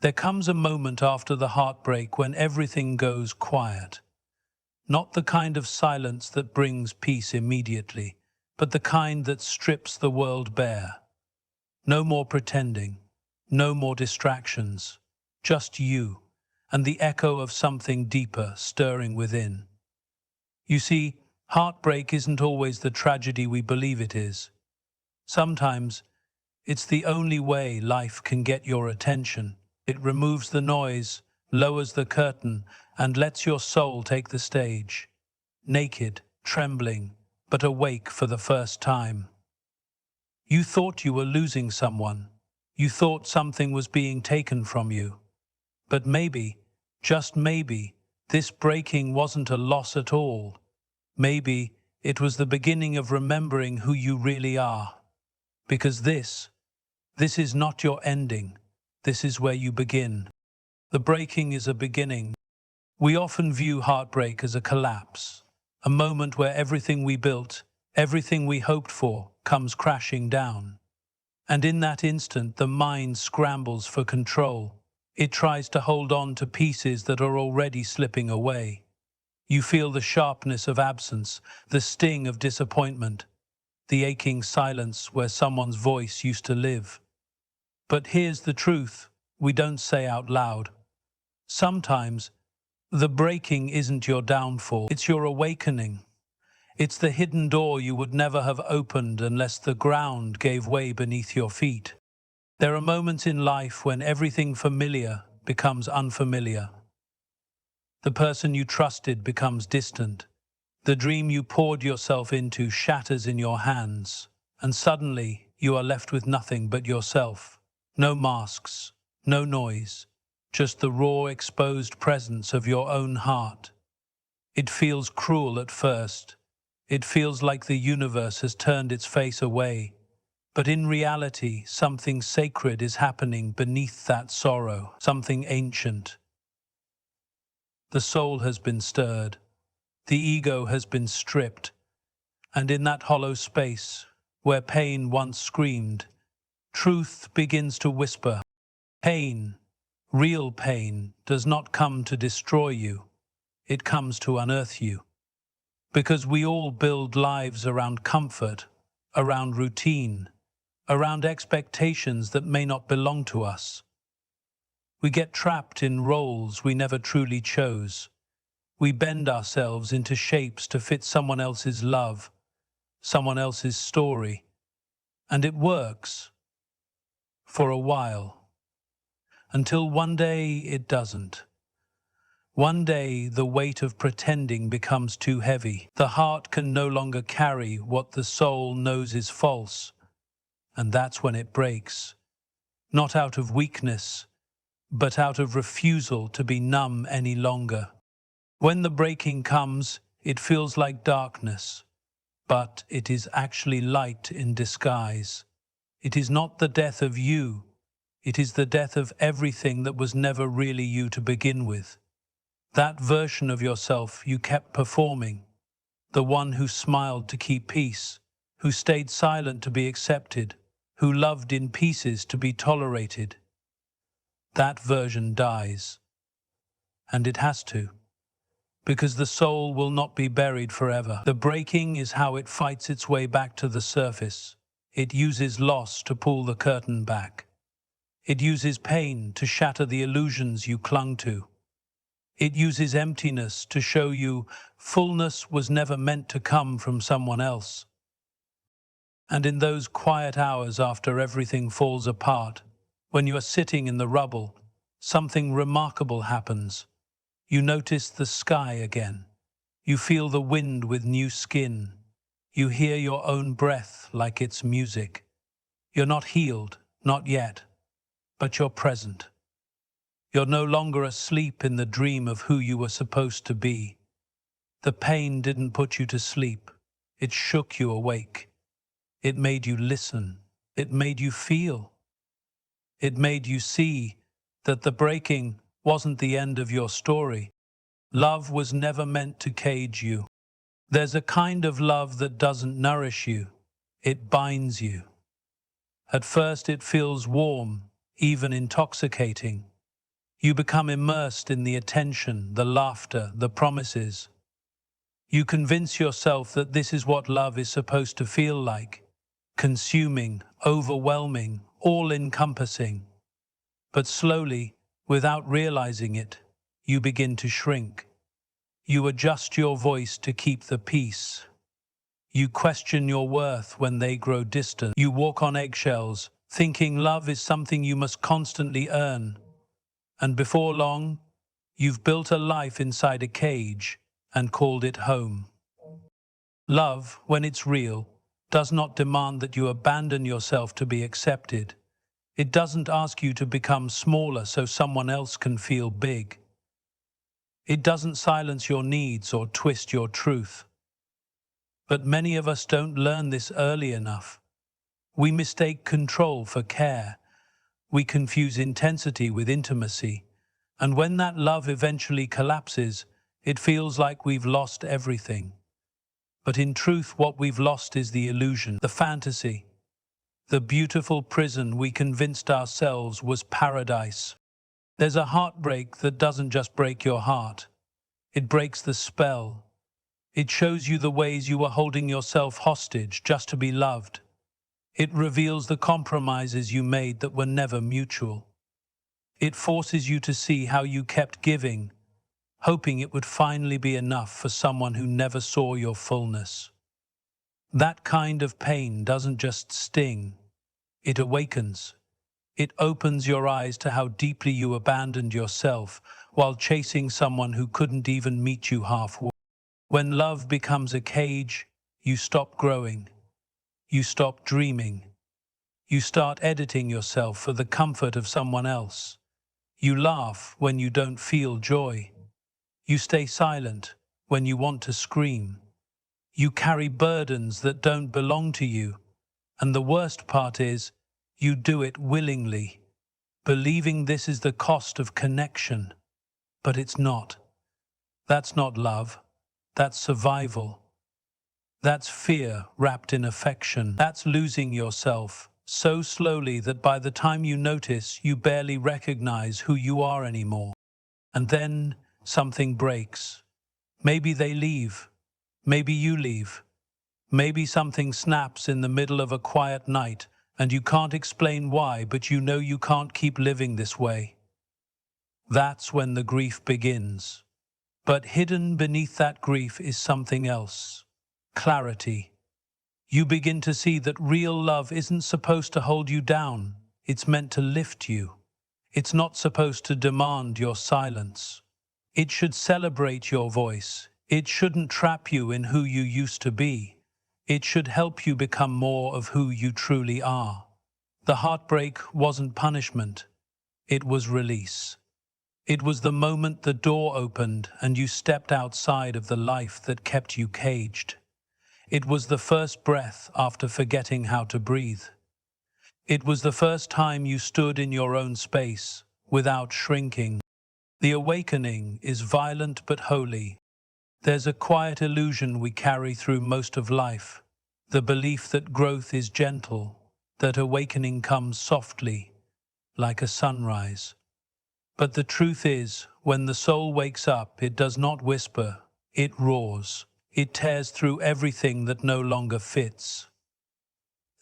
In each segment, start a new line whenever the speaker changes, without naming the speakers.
There comes a moment after the heartbreak when everything goes quiet. Not the kind of silence that brings peace immediately, but the kind that strips the world bare. No more pretending, no more distractions, just you and the echo of something deeper stirring within. You see, heartbreak isn't always the tragedy we believe it is. Sometimes it's the only way life can get your attention. It removes the noise, lowers the curtain, and lets your soul take the stage. Naked, trembling, but awake for the first time. You thought you were losing someone. You thought something was being taken from you. But maybe, just maybe, this breaking wasn't a loss at all. Maybe it was the beginning of remembering who you really are. Because this is not your ending. This is where you begin. The breaking is a beginning. We often view heartbreak as a collapse, a moment where everything we built, everything we hoped for, comes crashing down. And in that instant, the mind scrambles for control. It tries to hold on to pieces that are already slipping away. You feel the sharpness of absence, the sting of disappointment, the aching silence where someone's voice used to live. But here's the truth we don't say out loud. Sometimes, the breaking isn't your downfall, it's your awakening. It's the hidden door you would never have opened unless the ground gave way beneath your feet. There are moments in life when everything familiar becomes unfamiliar. The person you trusted becomes distant. The dream you poured yourself into shatters in your hands, and suddenly you are left with nothing but yourself. No masks, no noise, just the raw, exposed presence of your own heart. It feels cruel at first. It feels like the universe has turned its face away. But in reality, something sacred is happening beneath that sorrow, something ancient. The soul has been stirred. The ego has been stripped. And in that hollow space, where pain once screamed, truth begins to whisper. Pain, real pain, does not come to destroy you. It comes to unearth you. Because we all build lives around comfort, around routine, around expectations that may not belong to us. We get trapped in roles we never truly chose. We bend ourselves into shapes to fit someone else's love, someone else's story. And it works. For a while. Until one day it doesn't. One day the weight of pretending becomes too heavy. The heart can no longer carry what the soul knows is false. And that's when it breaks. Not out of weakness, but out of refusal to be numb any longer. When the breaking comes, it feels like darkness, but it is actually light in disguise. It is not the death of you, it is the death of everything that was never really you to begin with. That version of yourself you kept performing, the one who smiled to keep peace, who stayed silent to be accepted, who loved in pieces to be tolerated. That version dies. And it has to. Because the soul will not be buried forever. The breaking is how it fights its way back to the surface. It uses loss to pull the curtain back. It uses pain to shatter the illusions you clung to. It uses emptiness to show you fullness was never meant to come from someone else. And in those quiet hours after everything falls apart, when you are sitting in the rubble, something remarkable happens. You notice the sky again. You feel the wind with new skin. You hear your own breath like it's music. You're not healed, not yet, but you're present. You're no longer asleep in the dream of who you were supposed to be. The pain didn't put you to sleep. It shook you awake. It made you listen. It made you feel. It made you see that the breaking wasn't the end of your story. Love was never meant to cage you. There's a kind of love that doesn't nourish you. It binds you. At first it feels warm, even intoxicating. You become immersed in the attention, the laughter, the promises. You convince yourself that this is what love is supposed to feel like: consuming, overwhelming, all-encompassing. But slowly, without realizing it, you begin to shrink. You adjust your voice to keep the peace. You question your worth when they grow distant. You walk on eggshells, thinking love is something you must constantly earn. And before long, you've built a life inside a cage and called it home. Love, when it's real, does not demand that you abandon yourself to be accepted. It doesn't ask you to become smaller so someone else can feel big. It doesn't silence your needs or twist your truth. But many of us don't learn this early enough. We mistake control for care. We confuse intensity with intimacy. And when that love eventually collapses, it feels like we've lost everything. But in truth, what we've lost is the illusion, the fantasy, the beautiful prison we convinced ourselves was paradise. There's a heartbreak that doesn't just break your heart. It breaks the spell. It shows you the ways you were holding yourself hostage just to be loved. It reveals the compromises you made that were never mutual. It forces you to see how you kept giving, hoping it would finally be enough for someone who never saw your fullness. That kind of pain doesn't just sting, it awakens. It opens your eyes to how deeply you abandoned yourself while chasing someone who couldn't even meet you halfway. When love becomes a cage, you stop growing. You stop dreaming. You start editing yourself for the comfort of someone else. You laugh when you don't feel joy. You stay silent when you want to scream. You carry burdens that don't belong to you. And the worst part is, you do it willingly, believing this is the cost of connection. But it's not. That's not love. That's survival. That's fear wrapped in affection. That's losing yourself so slowly that by the time you notice, you barely recognize who you are anymore. And then something breaks. Maybe they leave. Maybe you leave. Maybe something snaps in the middle of a quiet night and you can't explain why, but you know you can't keep living this way. That's when the grief begins. But hidden beneath that grief is something else. Clarity. You begin to see that real love isn't supposed to hold you down. It's meant to lift you. It's not supposed to demand your silence. It should celebrate your voice. It shouldn't trap you in who you used to be. It should help you become more of who you truly are. The heartbreak wasn't punishment. It was release. It was the moment the door opened and you stepped outside of the life that kept you caged. It was the first breath after forgetting how to breathe. It was the first time you stood in your own space without shrinking. The awakening is violent but holy. There's a quiet illusion we carry through most of life, the belief that growth is gentle, that awakening comes softly, like a sunrise. But the truth is, when the soul wakes up, it does not whisper, it roars. It tears through everything that no longer fits.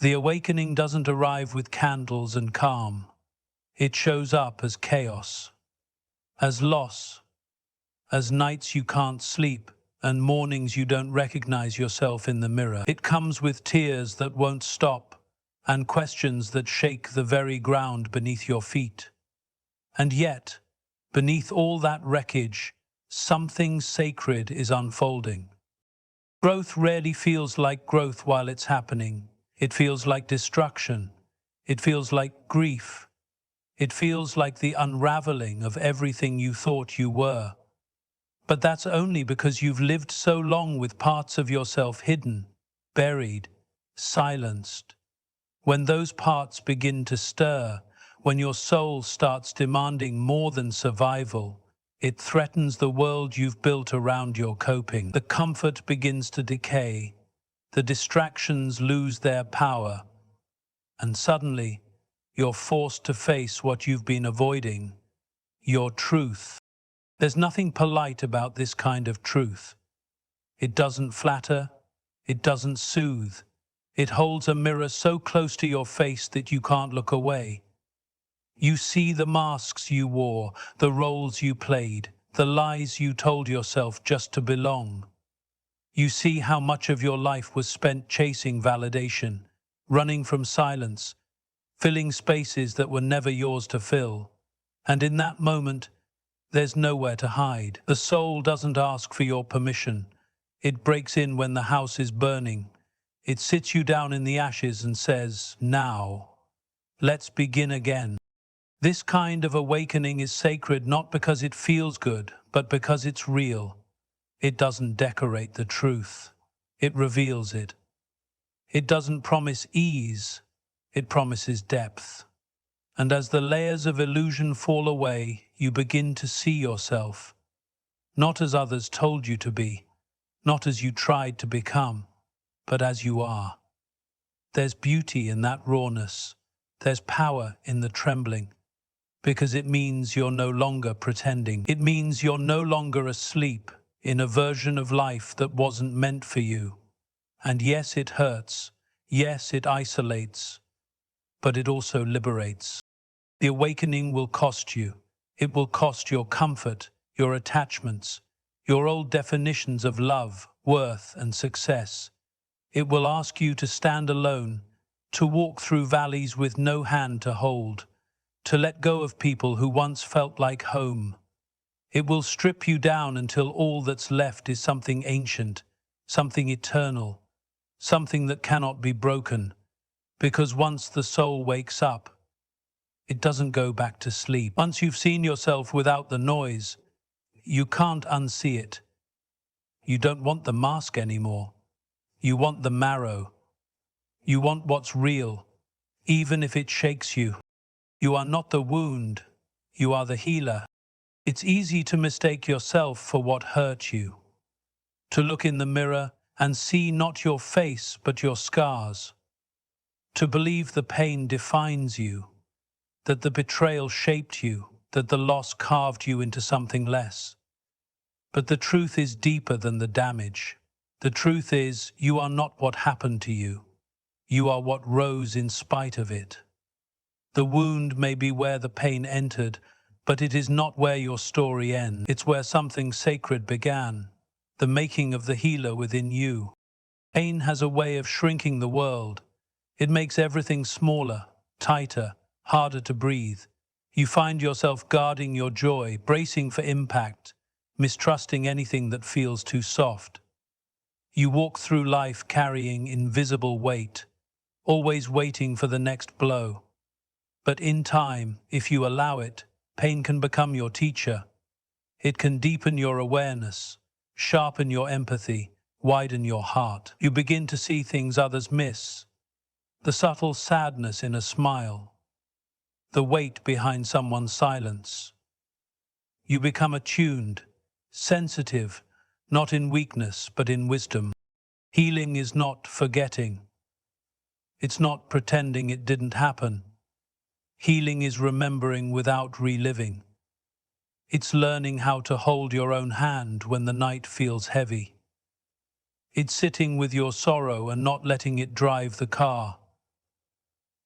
The awakening doesn't arrive with candles and calm. It shows up as chaos, as loss, as nights you can't sleep and mornings you don't recognize yourself in the mirror. It comes with tears that won't stop and questions that shake the very ground beneath your feet. And yet, beneath all that wreckage, something sacred is unfolding. Growth rarely feels like growth while it's happening. It feels like destruction. It feels like grief. It feels like the unraveling of everything you thought you were. But that's only because you've lived so long with parts of yourself hidden, buried, silenced. When those parts begin to stir, when your soul starts demanding more than survival, it threatens the world you've built around your coping. The comfort begins to decay, the distractions lose their power, and suddenly you're forced to face what you've been avoiding. your truth. There's nothing polite about this kind of truth. It doesn't flatter, it doesn't soothe. It holds a mirror so close to your face that you can't look away. You see the masks you wore, the roles you played, the lies you told yourself just to belong. You see how much of your life was spent chasing validation, running from silence, filling spaces that were never yours to fill. And in that moment, there's nowhere to hide. The soul doesn't ask for your permission. It breaks in when the house is burning. It sits you down in the ashes and says, "Now, let's begin again." This kind of awakening is sacred not because it feels good, but because it's real. It doesn't decorate the truth. It reveals it. It doesn't promise ease. It promises depth. And as the layers of illusion fall away, you begin to see yourself, not as others told you to be, not as you tried to become, but as you are. There's beauty in that rawness. There's power in the trembling, because it means you're no longer pretending. It means you're no longer asleep in a version of life that wasn't meant for you. And yes, it hurts. Yes, it isolates, but it also liberates. The awakening will cost you. It will cost your comfort, your attachments, your old definitions of love, worth, and success. It will ask you to stand alone, to walk through valleys with no hand to hold, to let go of people who once felt like home. It will strip you down until all that's left is something ancient, something eternal, something that cannot be broken, because once the soul wakes up, it doesn't go back to sleep. Once you've seen yourself without the noise, you can't unsee it. You don't want the mask anymore. You want the marrow. You want what's real, even if it shakes you. You are not the wound, you are the healer. It's easy to mistake yourself for what hurt you, to look in the mirror and see not your face but your scars, to believe the pain defines you, that the betrayal shaped you, that the loss carved you into something less. But the truth is deeper than the damage. The truth is, you are not what happened to you. You are what rose in spite of it. The wound may be where the pain entered, but it is not where your story ends. It's where something sacred began, the making of the healer within you. Pain has a way of shrinking the world. It makes everything smaller, tighter, harder to breathe. You find yourself guarding your joy, bracing for impact, mistrusting anything that feels too soft. You walk through life carrying invisible weight, always waiting for the next blow. But in time, if you allow it, pain can become your teacher. It can deepen your awareness, sharpen your empathy, widen your heart. You begin to see things others miss. The subtle sadness in a smile, the weight behind someone's silence. You become attuned, sensitive, not in weakness but in wisdom. Healing is not forgetting. It's not pretending it didn't happen. Healing is remembering without reliving. It's learning how to hold your own hand when the night feels heavy. It's sitting with your sorrow and not letting it drive the car.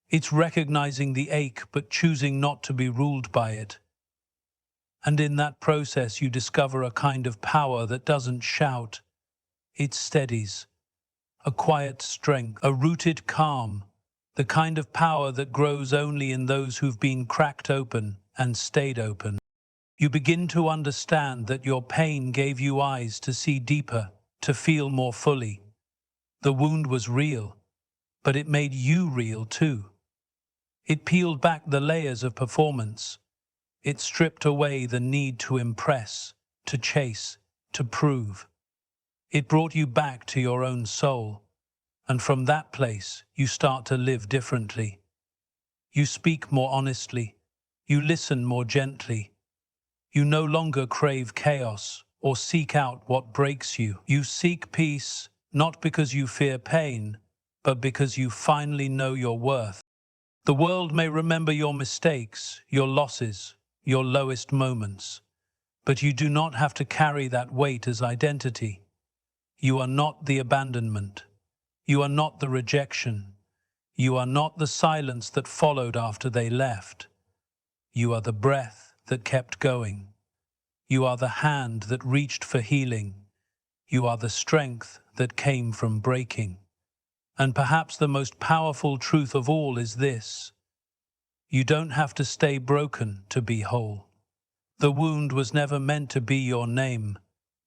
It's recognizing the ache but choosing not to be ruled by it. And in that process you discover a kind of power that doesn't shout. It steadies. A quiet strength, a rooted calm, the kind of power that grows only in those who've been cracked open and stayed open. You begin to understand that your pain gave you eyes to see deeper, to feel more fully. The wound was real, but it made you real too. It peeled back the layers of performance. It stripped away the need to impress, to chase, to prove. It brought you back to your own soul, and from that place you start to live differently. You speak more honestly, you listen more gently. You no longer crave chaos or seek out what breaks you. You seek peace, not because you fear pain, but because you finally know your worth. The world may remember your mistakes, your losses, your lowest moments. But you do not have to carry that weight as identity. You are not the abandonment. You are not the rejection. You are not the silence that followed after they left. You are the breath that kept going. You are the hand that reached for healing. You are the strength that came from breaking. And perhaps the most powerful truth of all is this: you don't have to stay broken to be whole. The wound was never meant to be your name.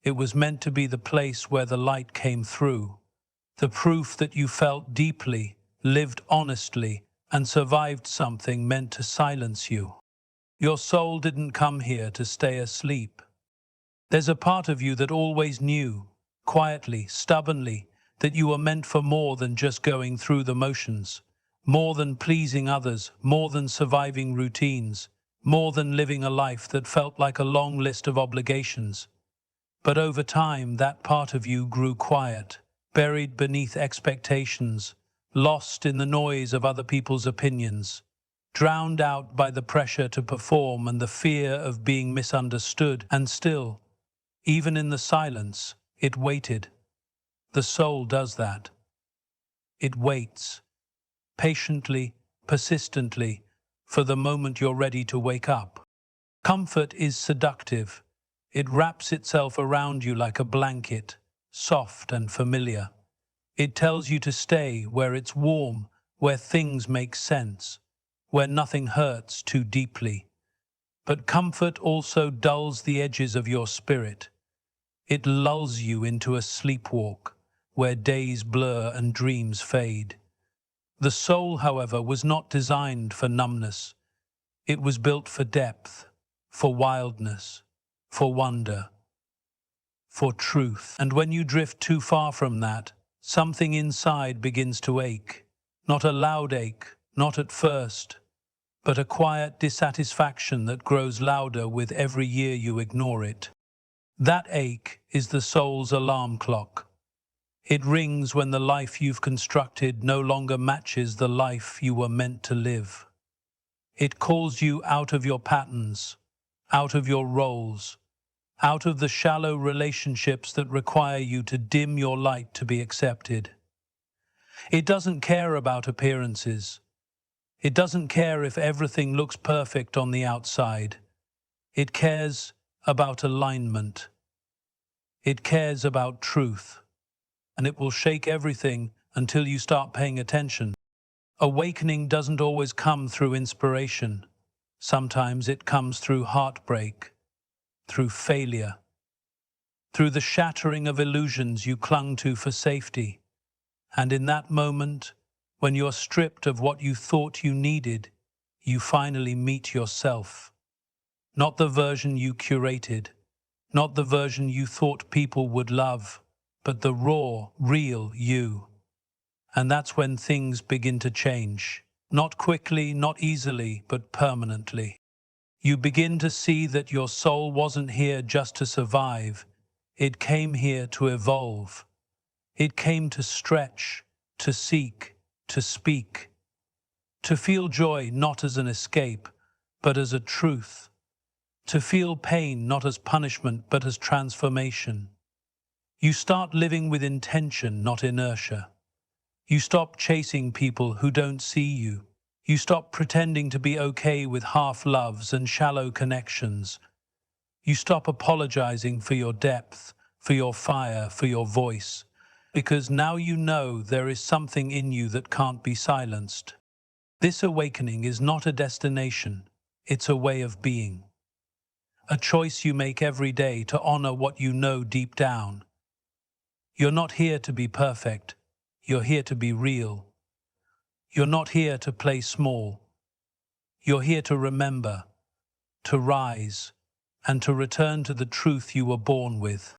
It was meant to be the place where the light came through, the proof that you felt deeply, lived honestly, and survived something meant to silence you. Your soul didn't come here to stay asleep. There's a part of you that always knew, quietly, stubbornly, that you were meant for more than just going through the motions, more than pleasing others, more than surviving routines, more than living a life that felt like a long list of obligations. But over time, that part of you grew quiet, buried beneath expectations, lost in the noise of other people's opinions, drowned out by the pressure to perform and the fear of being misunderstood. And still, even in the silence, it waited. The soul does that. It waits, patiently, persistently, for the moment you're ready to wake up. Comfort is seductive. It wraps itself around you like a blanket, soft and familiar. It tells you to stay where it's warm, where things make sense, where nothing hurts too deeply. But comfort also dulls the edges of your spirit. It lulls you into a sleepwalk, where days blur and dreams fade. The soul, however, was not designed for numbness. It was built for depth, for wildness, for wonder, for truth. And when you drift too far from that, something inside begins to ache. Not a loud ache, not at first, but a quiet dissatisfaction that grows louder with every year you ignore it. That ache is the soul's alarm clock. It rings when the life you've constructed no longer matches the life you were meant to live. It calls you out of your patterns, out of your roles, out of the shallow relationships that require you to dim your light to be accepted. It doesn't care about appearances. It doesn't care if everything looks perfect on the outside. It cares about alignment. It cares about truth. And it will shake everything until you start paying attention. Awakening doesn't always come through inspiration. Sometimes it comes through heartbreak, through failure, through the shattering of illusions you clung to for safety. And in that moment, when you're stripped of what you thought you needed, you finally meet yourself. Not the version you curated, not the version you thought people would love, but the raw, real you. And that's when things begin to change. Not quickly, not easily, but permanently. You begin to see that your soul wasn't here just to survive. It came here to evolve. It came to stretch, to seek, to speak. To feel joy not as an escape, but as a truth. To feel pain not as punishment, but as transformation. You start living with intention, not inertia. You stop chasing people who don't see you. You stop pretending to be okay with half-loves and shallow connections. You stop apologizing for your depth, for your fire, for your voice, because now you know there is something in you that can't be silenced. This awakening is not a destination, it's a way of being. A choice you make every day to honor what you know deep down. You're not here to be perfect. You're here to be real. You're not here to play small. You're here to remember, to rise, and to return to the truth you were born with.